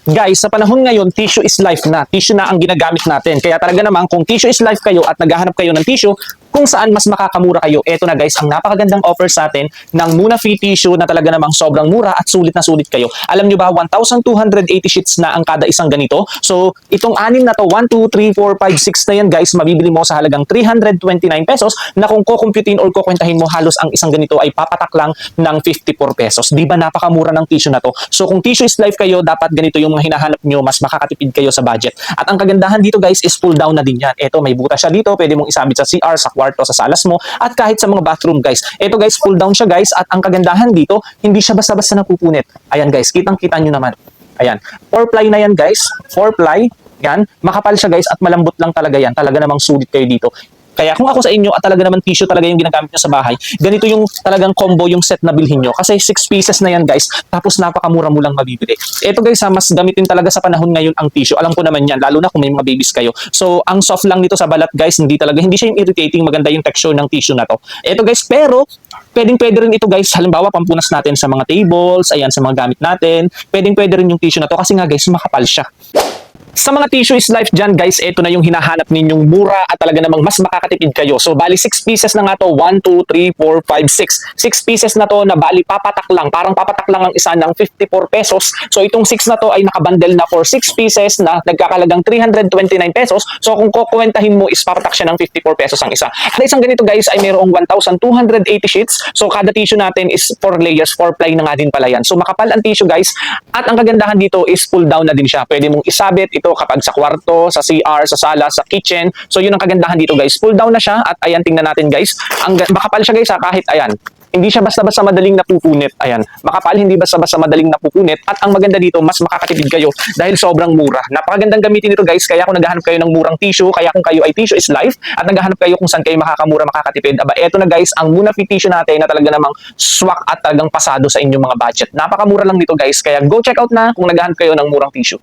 Guys, sa panahon ngayon, tissue is life na. Tissue na ang ginagamit natin. Kaya talaga naman, kung tissue is life kayo at naghahanap kayo ng tissue, kung saan mas makakamura kayo, eto na guys, ang napakagandang offer sa atin ng Muna Free Tissue na talaga namang sobrang mura at sulit na sulit kayo. Alam nyo ba, 1,280 sheets na ang kada isang ganito. So, itong anim na to, 1, 2, 3, 4, 5, 6 na yan guys, mabibili mo sa halagang 329 pesos na kung kukumputin or kukwentahin mo, halos ang isang ganito ay papatak lang ng 54 pesos. Di ba napakamura ng tissue na to? So, kung tissue is life kayo, dapat ganito yung mga hinahanap nyo, mas makakatipid kayo sa budget. At ang kagandahan dito guys is pull down na din yan. Ito, may butas siya dito, pwede mong isabit sa CR, sa kwarto, sa salas mo, at kahit sa mga bathroom guys. Ito guys, pull down siya guys, at ang kagandahan dito, hindi siya basta-basta napupunit. Ayan guys, kitang-kita nyo naman. Ayan, 4-ply na yan guys, 4-ply, yan, makapal siya guys at malambot lang talaga yan. Talaga namang sulit kayo dito. Kaya kung ako sa inyo at talaga naman tissue talaga yung ginagamit nyo sa bahay, ganito yung talagang combo yung set na bilhin nyo. Kasi 6 pieces na yan guys, tapos napakamura mo lang mabibili. Ito guys ha, mas gamitin talaga sa panahon ngayon ang tissue. Alam ko naman yan, lalo na kung may mga babies kayo. So ang soft lang nito sa balat guys, hindi siya yung irritating, maganda yung texture ng tissue na to. Ito guys, pero pwede rin ito guys, halimbawa pampunas natin sa mga tables, ayan sa mga gamit natin. Pwede rin yung tissue na to kasi nga guys, makapal siya. Sa mga tissue is life dyan guys, ito na yung hinahanap ninyong mura at talaga namang mas makakatipid kayo. So bali 6 pieces na nga to, 1, 2, 3, 4, 5, 6. 6 pieces na to na bali papatak lang, parang papatak lang ang isa ng 54 pesos. So itong 6 na to ay nakabundle na for 6 pieces na nagkakalagang 329 pesos. So kung kukwentahin mo is papatak siya ng 54 pesos ang isa. At isang ganito guys ay mayroong 1,280 sheets. So kada tissue natin is 4 layers, 4 ply na nga din pala yan. So makapal ang tissue guys. At ang kagandahan dito is pull down na din siya. Pwede mong isabit ito kapag sa kwarto, sa CR, sa sala, sa kitchen. So yun ang kagandahan dito guys. Pull down na siya at ayan tingnan natin guys. Makapal siya guys ha, kahit ayan. Hindi siya basta-basta madaling napupunit. Ayan. Makapal, hindi basta-basta madaling napupunit. At ang maganda dito, mas makakatipid kayo dahil sobrang mura. Napakagandang gamitin nito guys. Kaya kung naghahanap kayo ng murang tissue, kaya kung kayo ay tissue is life, at naghahanap kayo kung saan kayo makakamura, makakatipid, aba eto na guys, ang Muna Free Tissue natin na talaga namang swak at talagang pasado sa inyong mga budget. Napakamura lang nito guys. Kaya go check out na kung naghahanap kayo ng murang tissue.